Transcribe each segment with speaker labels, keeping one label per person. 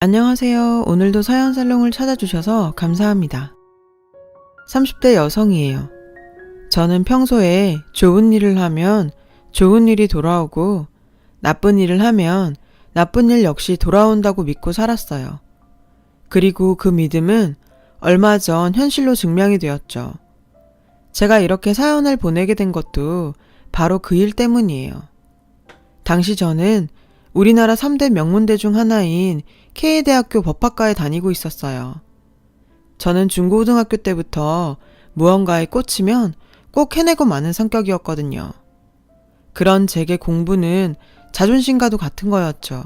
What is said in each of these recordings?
Speaker 1: 안녕하세요. 오늘도 사연살롱을 찾아주셔서 감사합니다. 30대 여성이에요. 저는 평소에 좋은 일을 하면 좋은 일이 돌아오고 나쁜 일을 하면 나쁜 일 역시 돌아온다고 믿고 살았어요. 그리고 그 믿음은 얼마 전 현실로 증명이 되었죠. 제가 이렇게 사연을 보내게 된 것도 바로 그 일 때문이에요. 당시 저는 우리나라 3대 명문대 중 하나인 K대학교 법학과에 다니고 있었어요. 저는 중고등학교 때부터 무언가에 꽂히면 꼭 해내고 마는 성격이었거든요. 그런 제게 공부는 자존심과도 같은 거였죠.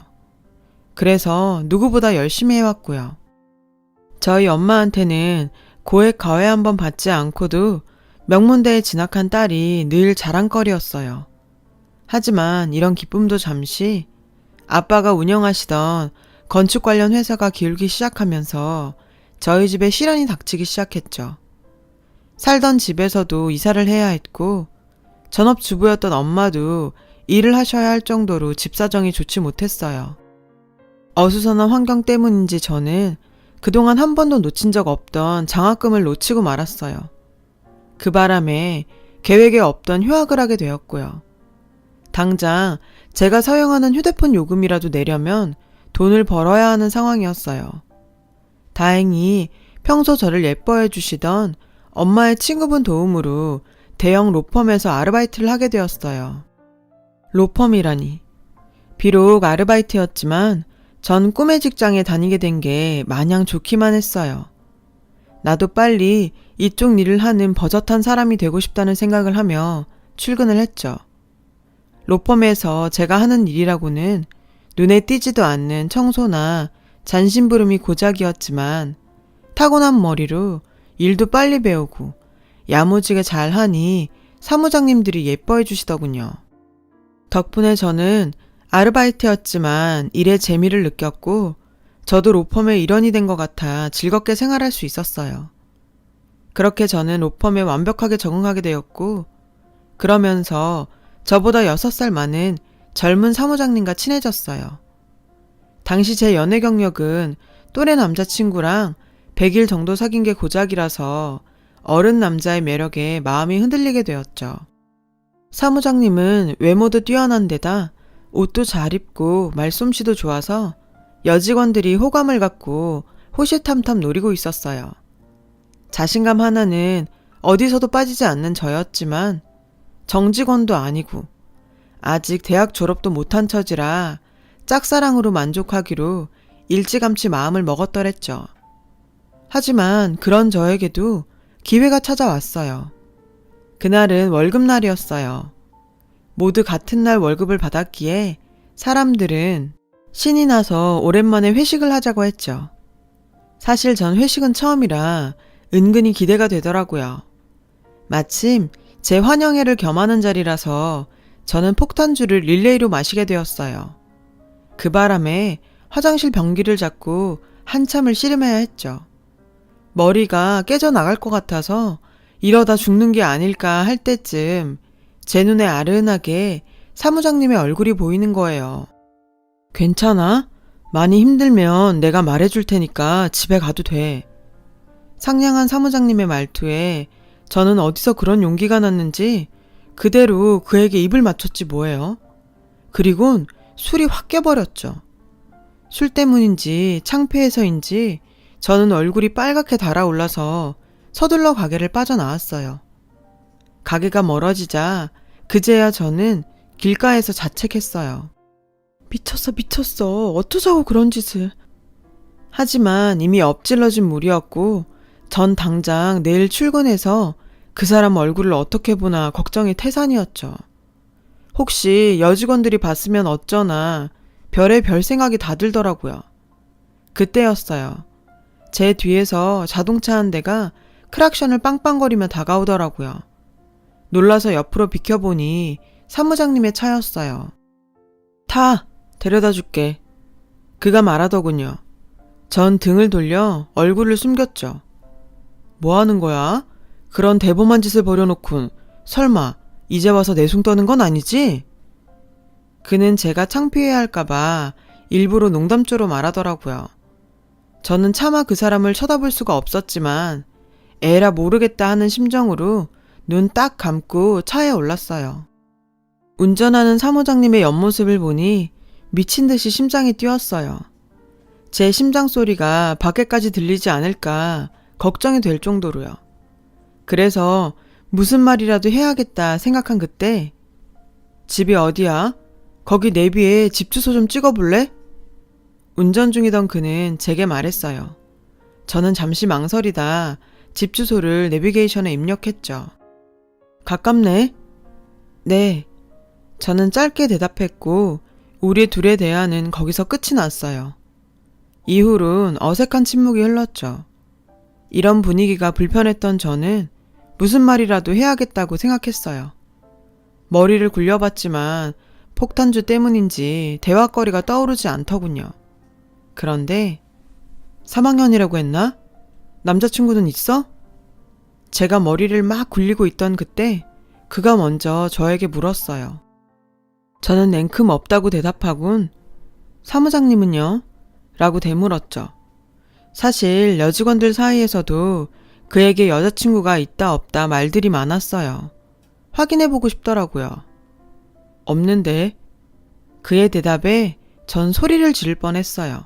Speaker 1: 그래서 누구보다 열심히 해왔고요. 저희 엄마한테는 고액 과외 한번 받지 않고도 명문대에 진학한 딸이 늘 자랑거리였어요. 하지만 이런 기쁨도 잠시 아빠가 운영하시던 건축 관련 회사가 기울기 시작하면서 저희 집에 시련이 닥치기 시작했죠. 살던 집에서도 이사를 해야 했고 전업주부였던 엄마도 일을 하셔야 할 정도로 집 사정이 좋지 못했어요. 어수선한 환경 때문인지 저는 그동안 한 번도 놓친 적 없던 장학금을 놓치고 말았어요. 그 바람에 계획에 없던 휴학을 하게 되었고요. 당장 제가 사용하는 휴대폰 요금이라도 내려면 돈을 벌어야 하는 상황이었어요. 다행히 평소 저를 예뻐해 주시던 엄마의 친구분 도움으로 대형 로펌에서 아르바이트를 하게 되었어요. 로펌이라니. 비록 아르바이트였지만 전 꿈의 직장에 다니게 된 게 마냥 좋기만 했어요. 나도 빨리 이쪽 일을 하는 버젓한 사람이 되고 싶다는 생각을 하며 출근을 했죠. 로펌에서 제가 하는 일이라고는 눈에 띄지도 않는 청소나 잔심부름이 고작이었지만 타고난 머리로 일도 빨리 배우고 야무지게 잘하니 사무장님들이 예뻐해 주시더군요. 덕분에 저는 아르바이트였지만 일의 재미를 느꼈고 저도 로펌의 일원이 된 것 같아 즐겁게 생활할 수 있었어요. 그렇게 저는 로펌에 완벽하게 적응하게 되었고 그러면서 저보다 6살 많은 젊은 사무장님과 친해졌어요. 당시 제 연애 경력은 또래 남자친구랑 100일 정도 사귄 게 고작이라서 어른 남자의 매력에 마음이 흔들리게 되었죠. 사무장님은 외모도 뛰어난 데다 옷도 잘 입고 말솜씨도 좋아서 여직원들이 호감을 갖고 호시탐탐 노리고 있었어요. 자신감 하나는 어디서도 빠지지 않는 저였지만 정직원도 아니고 아직 대학 졸업도 못한 처지라 짝사랑으로 만족하기로 일찌감치 마음을 먹었더랬죠. 하지만 그런 저에게도 기회가 찾아왔어요. 그날은 월급날이었어요. 모두 같은 날 월급을 받았기에 사람들은 신이 나서 오랜만에 회식을 하자고 했죠. 사실 전 회식은 처음이라 은근히 기대가 되더라고요. 마침 제 환영회를 겸하는 자리라서 저는 폭탄주를 릴레이로 마시게 되었어요. 그 바람에 화장실 변기를 잡고 한참을 씨름해야 했죠. 머리가 깨져나갈 것 같아서 이러다 죽는 게 아닐까 할 때쯤 제 눈에 아른하게 사무장님의 얼굴이 보이는 거예요. 괜찮아? 많이 힘들면 내가 말해줄 테니까 집에 가도 돼. 상냥한 사무장님의 말투에 저는 어디서 그런 용기가 났는지 그대로 그에게 입을 맞췄지 뭐예요. 그리곤 술이 확 깨버렸죠. 술 때문인지 창피해서인지 저는 얼굴이 빨갛게 달아올라서 서둘러 가게를 빠져나왔어요. 가게가 멀어지자 그제야 저는 길가에서 자책했어요. 미쳤어. 어쩌자고 그런 짓을. 하지만 이미 엎질러진 물이었고 전 당장 내일 출근해서 그 사람 얼굴을 어떻게 보나 걱정이 태산이었죠. 혹시 여직원들이 봤으면 어쩌나 별의별 생각이 다 들더라고요. 그때였어요. 제 뒤에서 자동차 한 대가 크락션을 빵빵거리며 다가오더라고요. 놀라서 옆으로 비켜보니 사무장님의 차였어요. 타! 데려다 줄게. 그가 말하더군요. 전 등을 돌려 얼굴을 숨겼죠. 뭐 하는 거야? 그런 대범한 짓을 벌여놓군. 설마 이제 와서 내숭 떠는 건 아니지? 그는 제가 창피해할까봐 일부러 농담조로 말하더라고요. 저는 차마 그 사람을 쳐다볼 수가 없었지만 에라 모르겠다 하는 심정으로 눈 딱 감고 차에 올랐어요. 운전하는 사무장님의 옆모습을 보니 미친 듯이 심장이 뛰었어요. 제 심장 소리가 밖에까지 들리지 않을까 걱정이 될 정도로요. 그래서 무슨 말이라도 해야겠다 생각한 그때 집이 어디야? 거기 내비에 집 주소 좀 찍어볼래? 운전 중이던 그는 제게 말했어요. 저는 잠시 망설이다 집 주소를 내비게이션에 입력했죠. 가깝네? 네. 저는 짧게 대답했고 우리 둘의 대화는 거기서 끝이 났어요. 이후론 어색한 침묵이 흘렀죠. 이런 분위기가 불편했던 저는 무슨 말이라도 해야겠다고 생각했어요. 머리를 굴려봤지만 폭탄주 때문인지 대화거리가 떠오르지 않더군요. 그런데 3학년이라고 했나? 남자친구는 있어? 제가 머리를 막 굴리고 있던 그때 그가 먼저 저에게 물었어요. 저는 냉큼 없다고 대답하곤 사무장님은요? 라고 되물었죠. 사실 여직원들 사이에서도 그에게 여자친구가 있다 없다 말들이 많았어요. 확인해보고 싶더라고요. 없는데. 그의 대답에 전 소리를 지를 뻔했어요.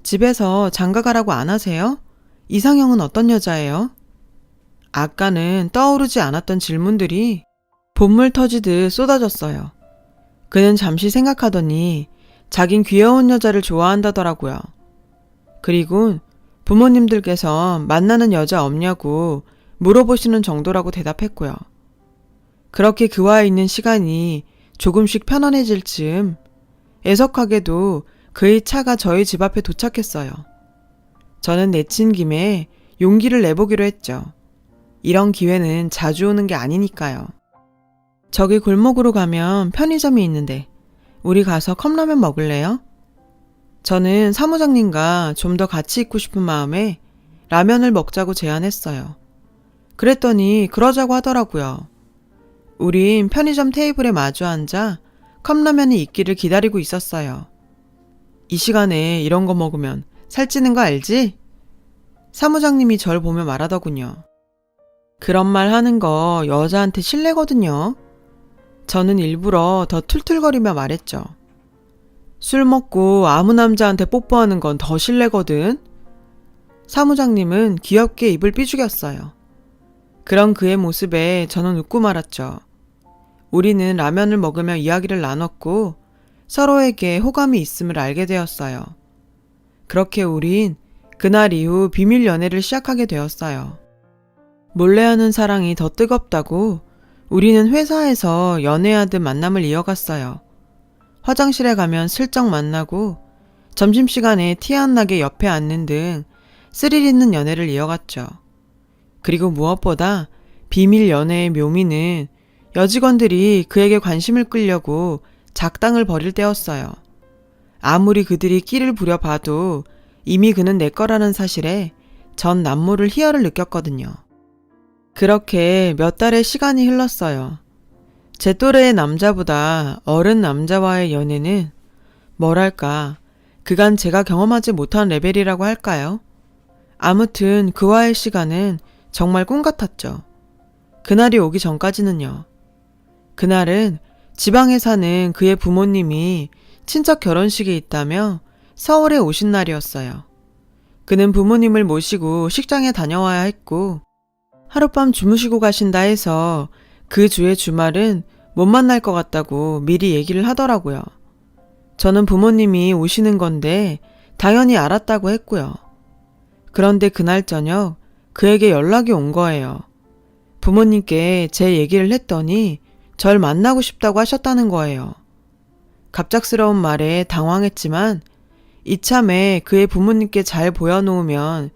Speaker 1: 집에서 장가가라고 안 하세요? 이상형은 어떤 여자예요? 아까는 떠오르지 않았던 질문들이 본물 터지듯 쏟아졌어요. 그는 잠시 생각하더니 자긴 귀여운 여자를 좋아한다더라고요. 그리고 부모님들께서 만나는 여자 없냐고 물어보시는 정도라고 대답했고요. 그렇게 그와 있는 시간이 조금씩 편안해질 즈음 애석하게도 그의 차가 저희 집 앞에 도착했어요. 저는 내친 김에 용기를 내보기로 했죠. 이런 기회는 자주 오는 게 아니니까요. 저기 골목으로 가면 편의점이 있는데 우리 가서 컵라면 먹을래요? 저는 사무장님과 좀 더 같이 있고 싶은 마음에 라면을 먹자고 제안했어요. 그랬더니 그러자고 하더라고요. 우린 편의점 테이블에 마주 앉아 컵라면이 있기를 기다리고 있었어요. 이 시간에 이런 거 먹으면 살찌는 거 알지? 사무장님이 절 보며 말하더군요. 그런 말 하는 거 여자한테 실례거든요. 저는 일부러 더 툴툴거리며 말했죠. 술 먹고 아무 남자한테 뽀뽀하는 건 더 실례거든. 사무장님은 귀엽게 입을 삐죽였어요. 그런 그의 모습에 저는 웃고 말았죠. 우리는 라면을 먹으며 이야기를 나눴고 서로에게 호감이 있음을 알게 되었어요. 그렇게 우린 그날 이후 비밀 연애를 시작하게 되었어요. 몰래 하는 사랑이 더 뜨겁다고 우리는 회사에서 연애하듯 만남을 이어갔어요. 화장실에 가면 슬쩍 만나고 점심시간에 티 안 나게 옆에 앉는 등 스릴 있는 연애를 이어갔죠. 그리고 무엇보다 비밀 연애의 묘미는 여직원들이 그에게 관심을 끌려고 작당을 벌일 때였어요. 아무리 그들이 끼를 부려봐도 이미 그는 내 거라는 사실에 전 남모를 희열을 느꼈거든요. 그렇게 몇 달의 시간이 흘렀어요. 제 또래의 남자보다 어른 남자와의 연애는 뭐랄까 그간 제가 경험하지 못한 레벨이라고 할까요? 아무튼 그와의 시간은 정말 꿈 같았죠. 그날이 오기 전까지는요. 그날은 지방에 사는 그의 부모님이 친척 결혼식이 있다며 서울에 오신 날이었어요. 그는 부모님을 모시고 식장에 다녀와야 했고 하룻밤 주무시고 가신다 해서 그 주의 주말은 못 만날 것 같다고 미리 얘기를 하더라고요. 저는 부모님이 오시는 건데 당연히 알았다고 했고요. 그런데 그날 저녁 그에게 연락이 온 거예요. 부모님께 제 얘기를 했더니 절 만나고 싶다고 하셨다는 거예요. 갑작스러운 말에 당황했지만 이참에 그의 부모님께 잘 보여놓으면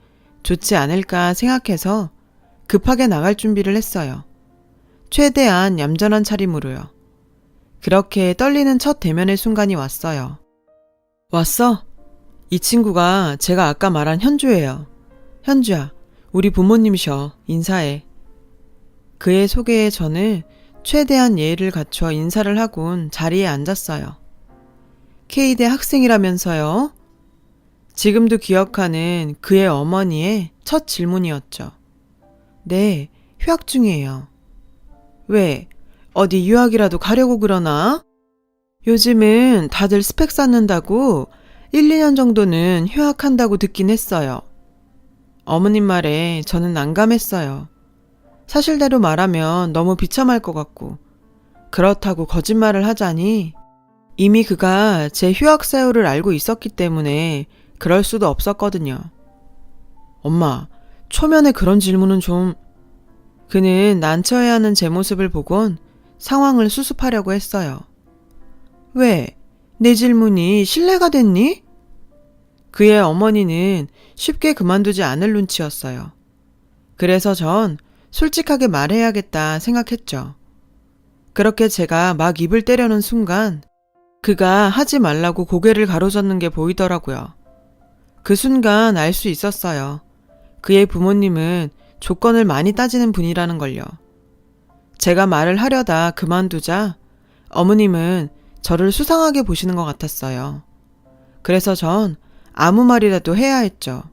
Speaker 1: 좋지 않을까 생각해서 급하게 나갈 준비를 했어요. 최대한 얌전한 차림으로요. 그렇게 떨리는 첫 대면의 순간이 왔어요. 왔어? 이 친구가 제가 아까 말한 현주예요. 현주야, 우리 부모님이셔. 인사해. 그의 소개에 저는 최대한 예의를 갖춰 인사를 하곤 자리에 앉았어요. K대 학생이라면서요? 지금도 기억하는 그의 어머니의 첫 질문이었죠. 네, 휴학 중이에요. 왜? 어디 유학이라도 가려고 그러나? 요즘은 다들 스펙 쌓는다고 1, 2년 정도는 휴학한다고 듣긴 했어요. 어머님 말에 저는 난감했어요. 사실대로 말하면 너무 비참할 것 같고, 그렇다고 거짓말을 하자니 이미 그가 제 휴학 사유를 알고 있었기 때문에 그럴 수도 없었거든요. 엄마, 초면에 그런 질문은 좀... 그는 난처해하는 제 모습을 보곤 상황을 수습하려고 했어요. 왜? 내 질문이 실례가 됐니? 그의 어머니는 쉽게 그만두지 않을 눈치였어요. 그래서 전 솔직하게 말해야겠다 생각했죠. 그렇게 제가 막 입을 때려는 순간 그가 하지 말라고 고개를 가로젓는 게 보이더라고요. 그 순간 알 수 있었어요. 그의 부모님은 조건을 많이 따지는 분이라는 걸요. 제가 말을 하려다 그만두자 어머님은 저를 수상하게 보시는 것 같았어요. 그래서 전 아무 말이라도 해야 했죠.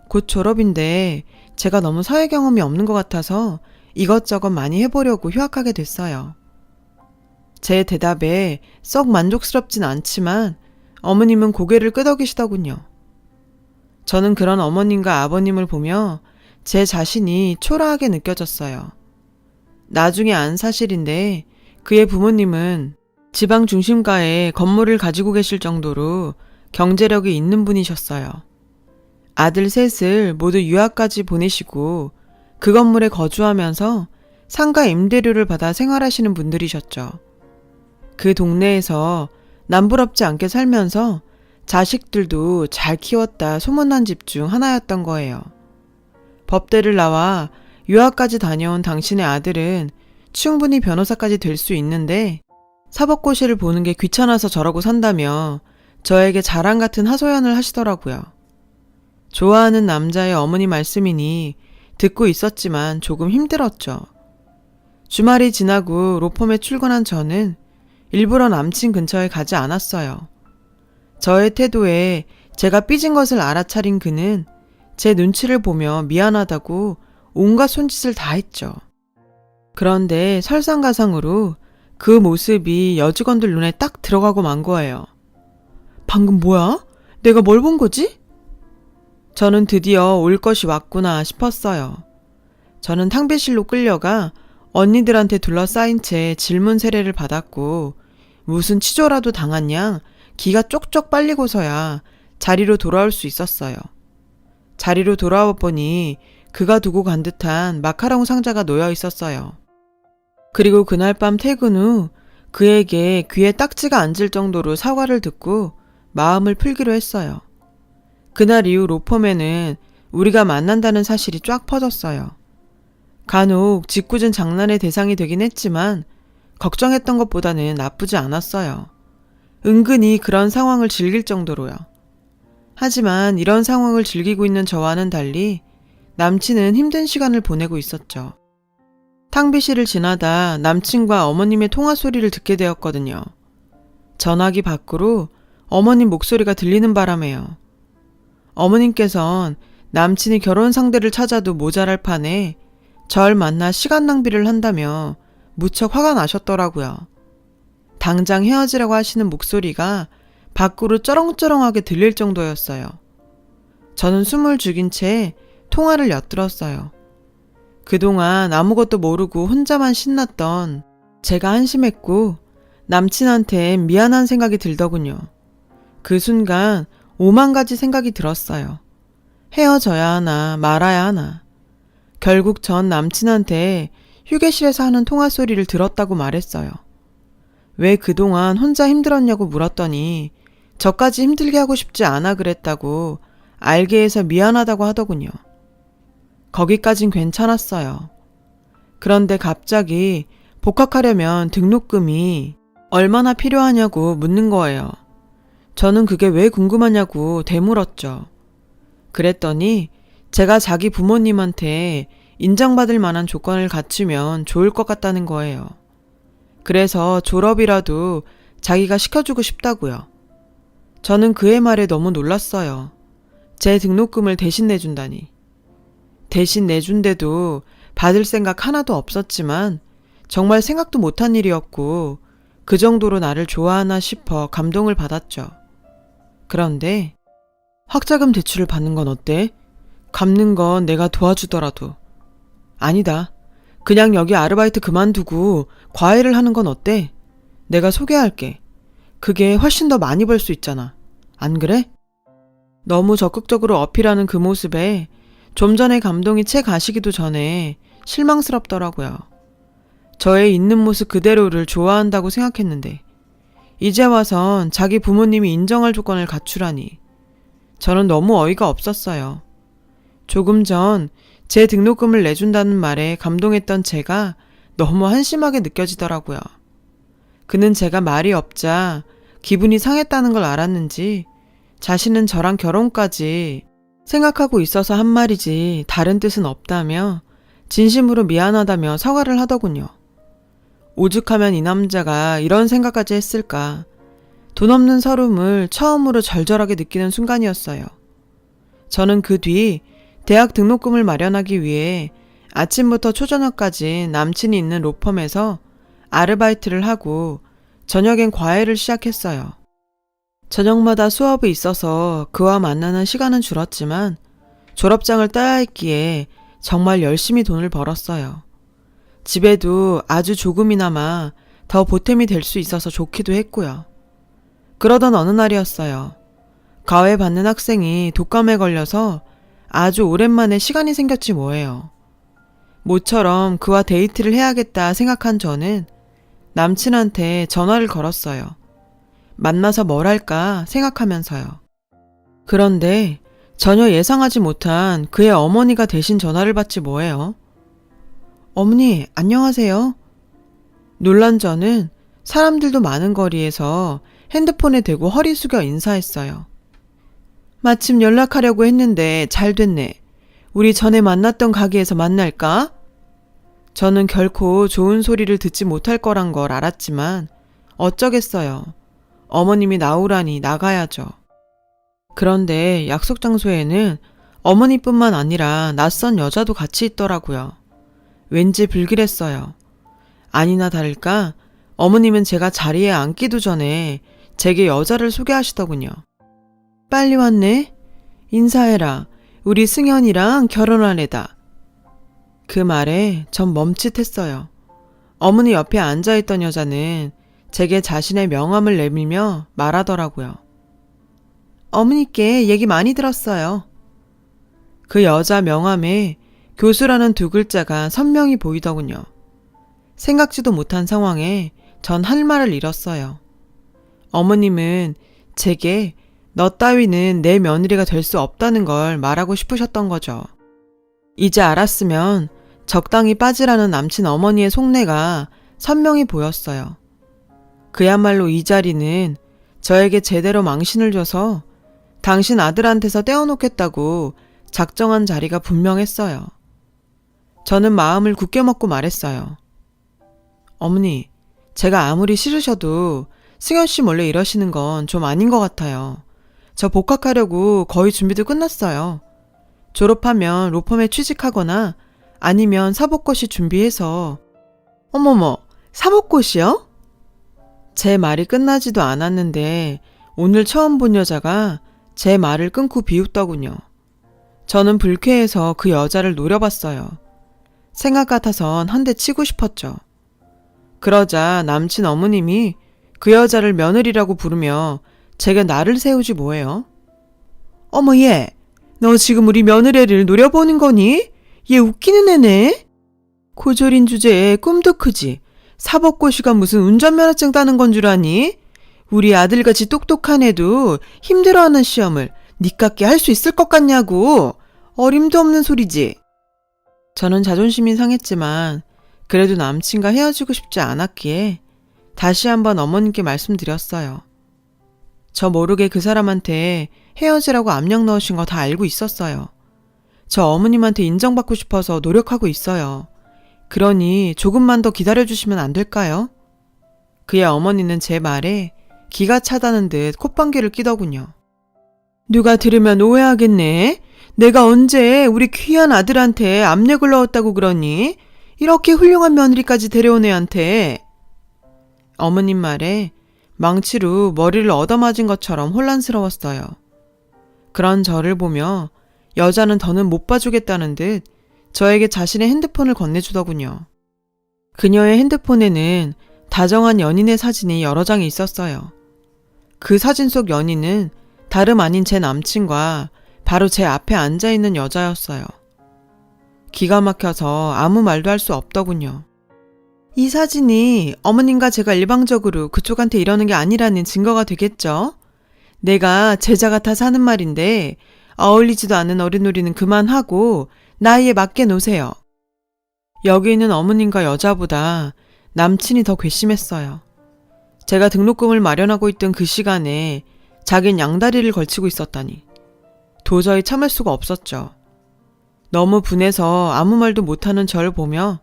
Speaker 1: 곧 졸업인데 제가 너무 사회 경험이 없는 것 같아서 이것저것 많이 해보려고 휴학하게 됐어요. 제 대답에 썩 만족스럽진 않지만 어머님은 고개를 끄덕이시더군요. 저는 그런 어머님과 아버님을 보며 제 자신이 초라하게 느껴졌어요. 나중에 안 사실인데 그의 부모님은 지방 중심가에 건물을 가지고 계실 정도로 경제력이 있는 분이셨어요. 아들 셋을 모두 유학까지 보내시고 그 건물에 거주하면서 상가 임대료를 받아 생활하시는 분들이셨죠. 그 동네에서 남부럽지 않게 살면서 자식들도 잘 키웠다 소문난 집 중 하나였던 거예요. 법대를 나와 유학까지 다녀온 당신의 아들은 충분히 변호사까지 될 수 있는데 사법고시를 보는 게 귀찮아서 저러고 산다며 저에게 자랑 같은 하소연을 하시더라고요. 좋아하는 남자의 어머니 말씀이니 듣고 있었지만 조금 힘들었죠. 주말이 지나고 로펌에 출근한 저는 일부러 남친 근처에 가지 않았어요. 저의 태도에 제가 삐진 것을 알아차린 그는 제 눈치를 보며 미안하다고 온갖 손짓을 다 했죠. 그런데 설상가상으로 그 모습이 여직원들 눈에 딱 들어가고 만 거예요. 방금 뭐야? 내가 뭘 본 거지? 저는 드디어 올 것이 왔구나 싶었어요. 저는 탕비실로 끌려가 언니들한테 둘러싸인 채 질문 세례를 받았고 무슨 치조라도 당한 양 기가 쪽쪽 빨리고서야 자리로 돌아올 수 있었어요. 자리로 돌아와 보니 그가 두고 간 듯한 마카롱 상자가 놓여 있었어요. 그리고 그날 밤 퇴근 후 그에게 귀에 딱지가 앉을 정도로 사과를 듣고 마음을 풀기로 했어요. 그날 이후 로펌에는 우리가 만난다는 사실이 쫙 퍼졌어요. 간혹 짓궂은 장난의 대상이 되긴 했지만 걱정했던 것보다는 나쁘지 않았어요. 은근히 그런 상황을 즐길 정도로요. 하지만 이런 상황을 즐기고 있는 저와는 달리 남친은 힘든 시간을 보내고 있었죠. 탕비실을 지나다 남친과 어머님의 통화 소리를 듣게 되었거든요. 전화기 밖으로 어머님 목소리가 들리는 바람에요. 어머님께선 남친이 결혼 상대를 찾아도 모자랄 판에 절 만나 시간 낭비를 한다며 무척 화가 나셨더라고요. 당장 헤어지라고 하시는 목소리가 밖으로 쩌렁쩌렁하게 들릴 정도였어요. 저는 숨을 죽인 채 통화를 엿들었어요. 그동안 아무것도 모르고 혼자만 신났던 제가 한심했고 남친한테 미안한 생각이 들더군요. 그 순간 5만 가지 생각이 들었어요. 헤어져야 하나 말아야 하나. 결국 전 남친한테 휴게실에서 하는 통화 소리를 들었다고 말했어요. 왜 그동안 혼자 힘들었냐고 물었더니 저까지 힘들게 하고 싶지 않아 그랬다고 알게 해서 미안하다고 하더군요. 거기까진 괜찮았어요. 그런데 갑자기 복학하려면 등록금이 얼마나 필요하냐고 묻는 거예요. 저는 그게 왜 궁금하냐고 되물었죠. 그랬더니 제가 자기 부모님한테 인정받을 만한 조건을 갖추면 좋을 것 같다는 거예요. 그래서 졸업이라도 자기가 시켜주고 싶다고요. 저는 그의 말에 너무 놀랐어요. 제 등록금을 대신 내준다니. 대신 내준데도 받을 생각 하나도 없었지만 정말 생각도 못한 일이었고 그 정도로 나를 좋아하나 싶어 감동을 받았죠. 그런데 학자금 대출을 받는 건 어때? 갚는 건 내가 도와주더라도. 아니다. 그냥 여기 아르바이트 그만두고 과외를 하는 건 어때? 내가 소개할게. 그게 훨씬 더 많이 벌 수 있잖아. 안 그래? 너무 적극적으로 어필하는 그 모습에 좀 전에 감동이 채 가시기도 전에 실망스럽더라고요. 저의 있는 모습 그대로를 좋아한다고 생각했는데 이제 와선 자기 부모님이 인정할 조건을 갖추라니. 저는 너무 어이가 없었어요. 조금 전 제 등록금을 내준다는 말에 감동했던 제가 너무 한심하게 느껴지더라고요. 그는 제가 말이 없자 기분이 상했다는 걸 알았는지 자신은 저랑 결혼까지 생각하고 있어서 한 말이지 다른 뜻은 없다며 진심으로 미안하다며 사과를 하더군요. 오죽하면 이 남자가 이런 생각까지 했을까. 돈 없는 서름을 처음으로 절절하게 느끼는 순간이었어요. 저는 그 뒤 대학 등록금을 마련하기 위해 아침부터 초저녁까지 남친이 있는 로펌에서 아르바이트를 하고 저녁엔 과외를 시작했어요. 저녁마다 수업이 있어서 그와 만나는 시간은 줄었지만 졸업장을 따야 했기에 정말 열심히 돈을 벌었어요. 집에도 아주 조금이나마 더 보탬이 될 수 있어서 좋기도 했고요. 그러던 어느 날이었어요. 과외 받는 학생이 독감에 걸려서 아주 오랜만에 시간이 생겼지 뭐예요. 모처럼 그와 데이트를 해야겠다 생각한 저는 남친한테 전화를 걸었어요. 만나서 뭘 할까 생각하면서요. 그런데 전혀 예상하지 못한 그의 어머니가 대신 전화를 받지 뭐예요. 어머니, 안녕하세요. 놀란 저는 사람들도 많은 거리에서 핸드폰에 대고 허리 숙여 인사했어요. 마침 연락하려고 했는데 잘 됐네. 우리 전에 만났던 가게에서 만날까? 저는 결코 좋은 소리를 듣지 못할 거란 걸 알았지만 어쩌겠어요. 어머님이 나오라니 나가야죠. 그런데 약속 장소에는 어머니뿐만 아니라 낯선 여자도 같이 있더라고요. 왠지 불길했어요. 아니나 다를까 어머님은 제가 자리에 앉기도 전에 제게 여자를 소개하시더군요. 빨리 왔네. 인사해라. 우리 승현이랑 결혼한 애다. 그 말에 전 멈칫했어요. 어머니 옆에 앉아있던 여자는 제게 자신의 명함을 내밀며 말하더라고요. 어머니께 얘기 많이 들었어요. 그 여자 명함에 교수라는 두 글자가 선명히 보이더군요. 생각지도 못한 상황에 전 할 말을 잃었어요. 어머님은 제게 너 따위는 내 며느리가 될 수 없다는 걸 말하고 싶으셨던 거죠. 이제 알았으면 적당히 빠지라는 남친 어머니의 속내가 선명히 보였어요. 그야말로 이 자리는 저에게 제대로 망신을 줘서 당신 아들한테서 떼어놓겠다고 작정한 자리가 분명했어요. 저는 마음을 굳게 먹고 말했어요. 어머니, 제가 아무리 싫으셔도 승현 씨 몰래 이러시는 건 좀 아닌 것 같아요. 저 복학하려고 거의 준비도 끝났어요. 졸업하면 로펌에 취직하거나 아니면 사법고시 준비해서. 어머머, 사법고시요? 제 말이 끝나지도 않았는데 오늘 처음 본 여자가 제 말을 끊고 비웃더군요. 저는 불쾌해서 그 여자를 노려봤어요. 생각 같아선 한 대 치고 싶었죠. 그러자 남친 어머님이 그 여자를 며느리라고 부르며 제가 나를 세우지 뭐예요? 어머 얘, 너 지금 우리 며느리를 노려보는 거니? 얘 웃기는 애네? 고졸인 주제에 꿈도 크지. 사법고시가 무슨 운전면허증 따는 건 줄 아니? 우리 아들같이 똑똑한 애도 힘들어하는 시험을 니깎게 할 수 있을 것 같냐고. 어림도 없는 소리지. 저는 자존심이 상했지만 그래도 남친과 헤어지고 싶지 않았기에 다시 한번 어머님께 말씀드렸어요. 저 모르게 그 사람한테 헤어지라고 압력 넣으신 거 다 알고 있었어요. 저 어머님한테 인정받고 싶어서 노력하고 있어요. 그러니 조금만 더 기다려주시면 안 될까요? 그의 어머니는 제 말에 기가 차다는 듯 콧방귀를 끼더군요. 누가 들으면 오해하겠네. 내가 언제 우리 귀한 아들한테 압력을 넣었다고 그러니? 이렇게 훌륭한 며느리까지 데려온 애한테. 어머님 말에 망치로 머리를 얻어맞은 것처럼 혼란스러웠어요. 그런 저를 보며 여자는 더는 못 봐주겠다는 듯 저에게 자신의 핸드폰을 건네주더군요. 그녀의 핸드폰에는 다정한 연인의 사진이 여러 장이 있었어요. 그 사진 속 연인은 다름 아닌 제 남친과 바로 제 앞에 앉아있는 여자였어요. 기가 막혀서 아무 말도 할 수 없더군요. 이 사진이 어머님과 제가 일방적으로 그쪽한테 이러는 게 아니라는 증거가 되겠죠? 내가 제자 같아 사는 말인데 어울리지도 않는 어린놀이는 그만하고 나이에 맞게 노세요. 여기 있는 어머님과 여자보다 남친이 더 괘씸했어요. 제가 등록금을 마련하고 있던 그 시간에 자긴 양다리를 걸치고 있었다니. 도저히 참을 수가 없었죠. 너무 분해서 아무 말도 못하는 저를 보며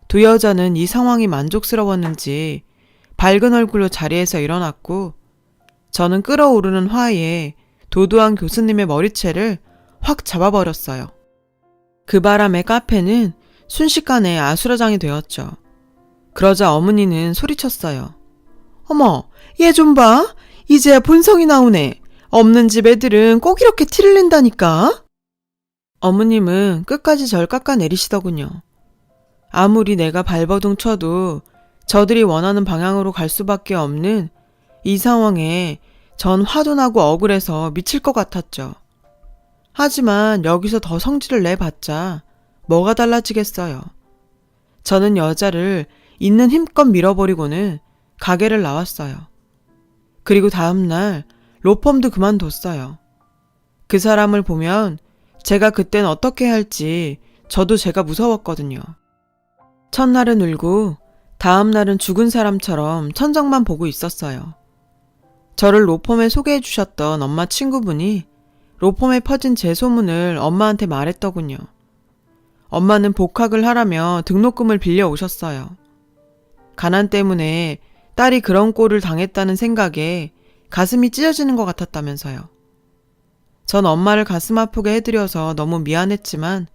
Speaker 1: 두 여자는 이 상황이 만족스러웠는지 밝은 얼굴로 자리에서 일어났고 저는 끓어오르는 화에 도도한 교수님의 머리채를 확 잡아버렸어요. 그 바람에 카페는 순식간에 아수라장이 되었죠. 그러자 어머니는 소리쳤어요. 어머, 얘 좀 봐. 이제야 본성이 나오네. 없는 집 애들은 꼭 이렇게 티를 낸다니까. 어머님은 끝까지 절 깎아내리시더군요. 아무리 내가 발버둥 쳐도 저들이 원하는 방향으로 갈 수밖에 없는 이 상황에 전 화도 나고 억울해서 미칠 것 같았죠. 하지만 여기서 더 성질을 내봤자 뭐가 달라지겠어요. 저는 여자를 있는 힘껏 밀어버리고는 가게를 나왔어요. 그리고 다음날 로펌도 그만뒀어요. 그 사람을 보면 제가 그땐 어떻게 할지 저도 제가 무서웠거든요. 첫날은 울고 다음날은 죽은 사람처럼 천장만 보고 있었어요. 저를 로펌에 소개해 주셨던 엄마 친구분이 로펌에 퍼진 제 소문을 엄마한테 말했더군요. 엄마는 복학을 하라며 등록금을 빌려 오셨어요. 가난 때문에 딸이 그런 꼴을 당했다는 생각에 가슴이 찢어지는 것 같았다면서요. 전 엄마를 가슴 아프게 해드려서 너무 미안했지만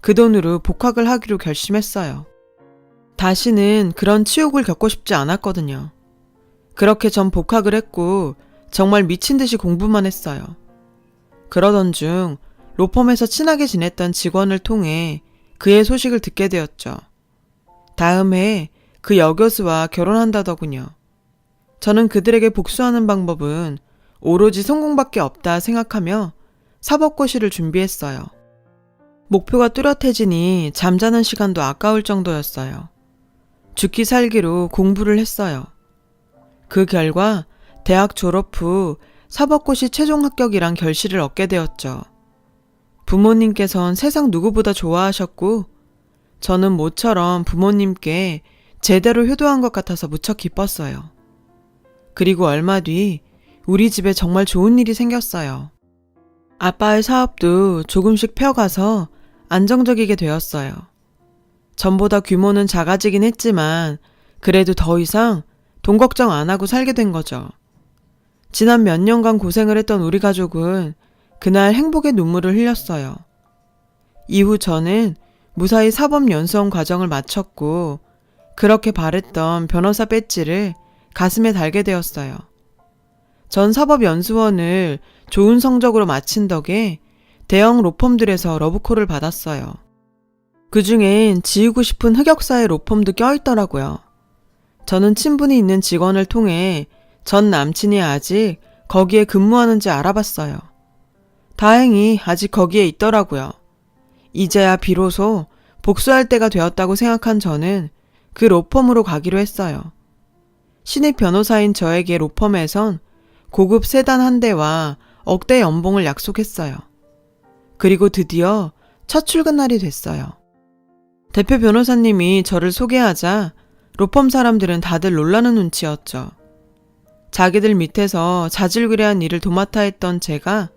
Speaker 1: 그 돈으로 복학을 하기로 결심했어요. 다시는 그런 치욕을 겪고 싶지 않았거든요. 그렇게 전 복학을 했고 정말 미친 듯이 공부만 했어요. 그러던 중 로펌에서 친하게 지냈던 직원을 통해 그의 소식을 듣게 되었죠. 다음 해에 그 여교수와 결혼한다더군요. 저는 그들에게 복수하는 방법은 오로지 성공밖에 없다 생각하며 사법고시를 준비했어요. 목표가 뚜렷해지니 잠자는 시간도 아까울 정도였어요. 죽기 살기로 공부를 했어요. 그 결과 대학 졸업 후 사법고시 최종 합격이란 결실을 얻게 되었죠. 부모님께선 세상 누구보다 좋아하셨고 저는 모처럼 부모님께 제대로 효도한 것 같아서 무척 기뻤어요. 그리고 얼마 뒤 우리 집에 정말 좋은 일이 생겼어요. 아빠의 사업도 조금씩 펴가서 안정적이게 되었어요. 전보다 규모는 작아지긴 했지만 그래도 더 이상 돈 걱정 안 하고 살게 된 거죠. 지난 몇 년간 고생을 했던 우리 가족은 그날 행복의 눈물을 흘렸어요. 이후 저는 무사히 사법연수원 과정을 마쳤고 그렇게 바랬던 변호사 배지를 가슴에 달게 되었어요. 전 사법연수원을 좋은 성적으로 마친 덕에 대형 로펌들에서 러브콜을 받았어요. 그중엔 지우고 싶은 흑역사의 로펌도 껴있더라고요. 저는 친분이 있는 직원을 통해 전 남친이 아직 거기에 근무하는지 알아봤어요. 다행히 아직 거기에 있더라고요. 이제야 비로소 복수할 때가 되었다고 생각한 저는 그 로펌으로 가기로 했어요. 신입 변호사인 저에게 로펌에선 고급 세단 한 대와 억대 연봉을 약속했어요. 그리고 드디어 첫 출근 날이 됐어요. 대표 변호사님이 저를 소개하자 로펌 사람들은 다들 놀라는 눈치였죠. 자기들 밑에서 자질구레한 일을 도맡아 했던 제가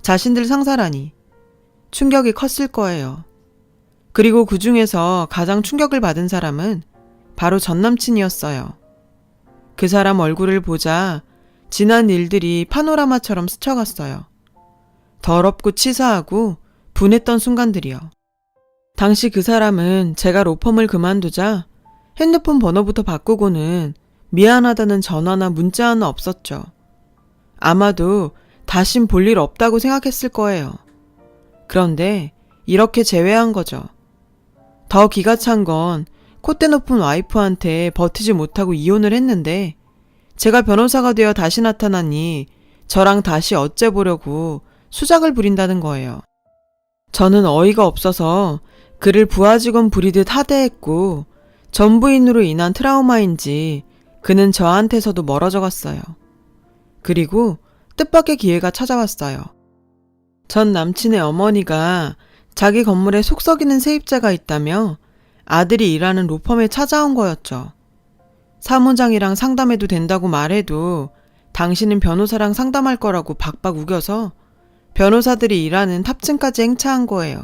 Speaker 1: 자신들 상사라니 충격이 컸을 거예요. 그리고 그 중에서 가장 충격을 받은 사람은 바로 전 남친이었어요. 그 사람 얼굴을 보자 지난 일들이 파노라마처럼 스쳐갔어요. 더럽고 치사하고 분했던 순간들이요. 당시 그 사람은 제가 로펌을 그만두자 핸드폰 번호부터 바꾸고는 미안하다는 전화나 문자 하나 없었죠. 아마도 다신 볼 일 없다고 생각했을 거예요. 그런데 이렇게 제외한 거죠. 더 기가 찬 건 콧대 높은 와이프한테 버티지 못하고 이혼을 했는데 제가 변호사가 되어 다시 나타나니 저랑 다시 어째 보려고 수작을 부린다는 거예요. 저는 어이가 없어서 그를 부하 직원 부리듯 하대했고 전부인으로 인한 트라우마인지 그는 저한테서도 멀어져 갔어요. 그리고 뜻밖의 기회가 찾아왔어요. 전 남친의 어머니가 자기 건물에 속 썩이는 세입자가 있다며 아들이 일하는 로펌에 찾아온 거였죠. 사무장이랑 상담해도 된다고 말해도 당신은 변호사랑 상담할 거라고 박박 우겨서 변호사들이 일하는 탑층까지 행차한 거예요.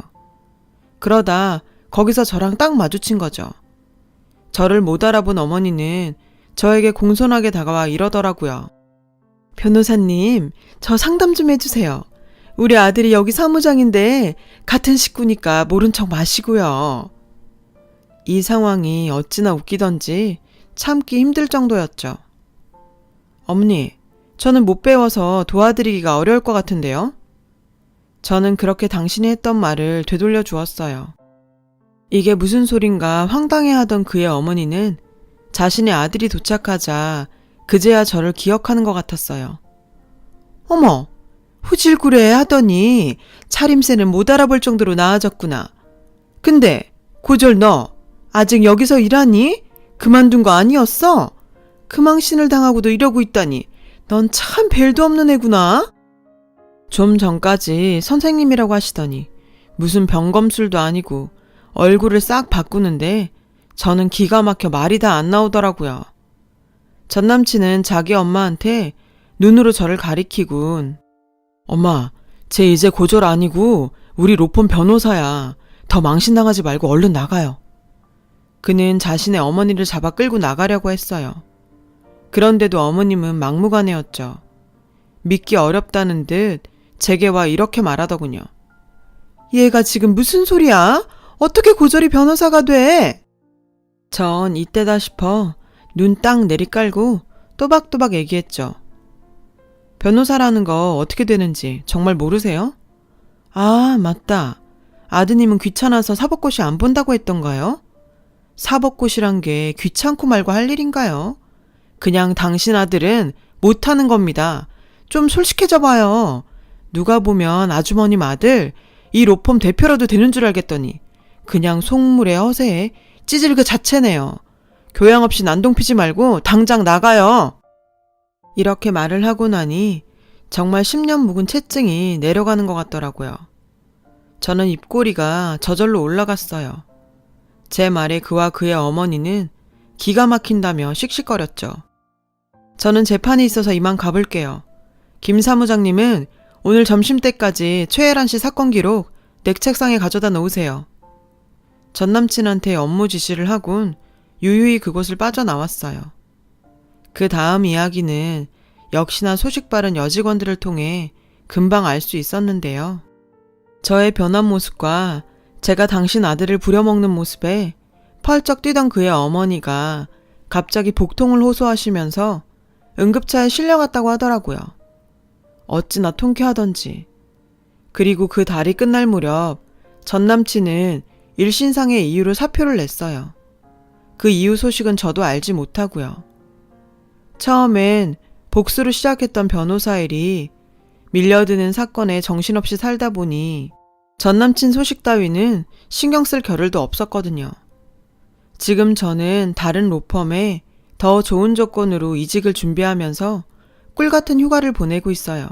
Speaker 1: 그러다 거기서 저랑 딱 마주친 거죠. 저를 못 알아본 어머니는 저에게 공손하게 다가와 이러더라고요. 변호사님, 저 상담 좀 해주세요. 우리 아들이 여기 사무장인데 같은 식구니까 모른 척 마시고요. 이 상황이 어찌나 웃기던지 참기 힘들 정도였죠. 어머니, 저는 못 배워서 도와드리기가 어려울 것 같은데요. 저는 그렇게 당신이 했던 말을 되돌려 주었어요. 이게 무슨 소린가 황당해하던 그의 어머니는 자신의 아들이 도착하자 그제야 저를 기억하는 것 같았어요. 어머, 후질구레 하더니 차림새는 못 알아볼 정도로 나아졌구나. 근데 고절 너 아직 여기서 일하니? 그만둔 거 아니었어? 그 망신을 당하고도 이러고 있다니 넌 참 벨도 없는 애구나. 좀 전까지 선생님이라고 하시더니 무슨 병검술도 아니고 얼굴을 싹 바꾸는데 저는 기가 막혀 말이 다 안 나오더라고요. 전 남친은 자기 엄마한테 눈으로 저를 가리키군. 엄마, 쟤 이제 고졸 아니고 우리 로펌 변호사야. 더 망신당하지 말고 얼른 나가요. 그는 자신의 어머니를 잡아 끌고 나가려고 했어요. 그런데도 어머님은 막무가내였죠. 믿기 어렵다는 듯 제게 와 이렇게 말하더군요. 얘가 지금 무슨 소리야? 어떻게 고졸이 변호사가 돼? 전 이때다 싶어 눈 딱 내리깔고 또박또박 얘기했죠. 변호사라는 거 어떻게 되는지 정말 모르세요? 아, 맞다. 아드님은 귀찮아서 사법고시 안 본다고 했던가요? 사법고시란 게 귀찮고 말고 할 일인가요? 그냥 당신 아들은 못하는 겁니다. 좀 솔직해져 봐요. 누가 보면 아주머님 아들 이 로펌 대표라도 되는 줄 알겠더니 그냥 속물에 허세에 찌질 그 자체네요. 교양 없이 난동 피지 말고 당장 나가요. 이렇게 말을 하고 나니 정말 10년 묵은 채증이 내려가는 것 같더라고요. 저는 입꼬리가 저절로 올라갔어요. 제 말에 그와 그의 어머니는 기가 막힌다며 씩씩거렸죠. 저는 재판이 있어서 이만 가볼게요. 김 사무장님은 오늘 점심때까지 최혜란 씨 사건 기록 내 책상에 가져다 놓으세요. 전 남친한테 업무 지시를 하곤 유유히 그곳을 빠져나왔어요. 그 다음 이야기는 역시나 소식 빠른 여직원들을 통해 금방 알 수 있었는데요. 저의 변한 모습과 제가 당신 아들을 부려먹는 모습에 펄쩍 뛰던 그의 어머니가 갑자기 복통을 호소하시면서 응급차에 실려갔다고 하더라고요. 어찌나 통쾌하던지. 그리고 그 달이 끝날 무렵 전 남친은 일신상의 이유로 사표를 냈어요. 그 이유 소식은 저도 알지 못하고요. 처음엔 복수로 시작했던 변호사 일이 밀려드는 사건에 정신없이 살다 보니 전 남친 소식 따위는 신경 쓸 겨를도 없었거든요. 지금 저는 다른 로펌에 더 좋은 조건으로 이직을 준비하면서 꿀같은 휴가를 보내고 있어요.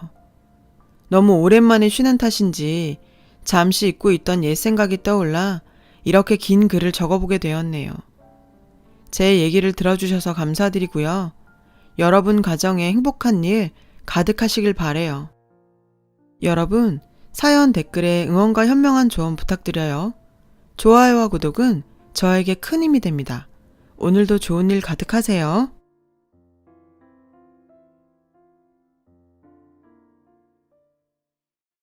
Speaker 1: 너무 오랜만에 쉬는 탓인지 잠시 잊고 있던 옛 생각이 떠올라 이렇게 긴 글을 적어보게 되었네요. 제 얘기를 들어주셔서 감사드리고요. 여러분 가정에 행복한 일 가득하시길 바래요. 여러분, 사연 댓글에 응원과 현명한 조언 부탁드려요. 좋아요와 구독은 저에게 큰 힘이 됩니다. 오늘도 좋은 일 가득하세요.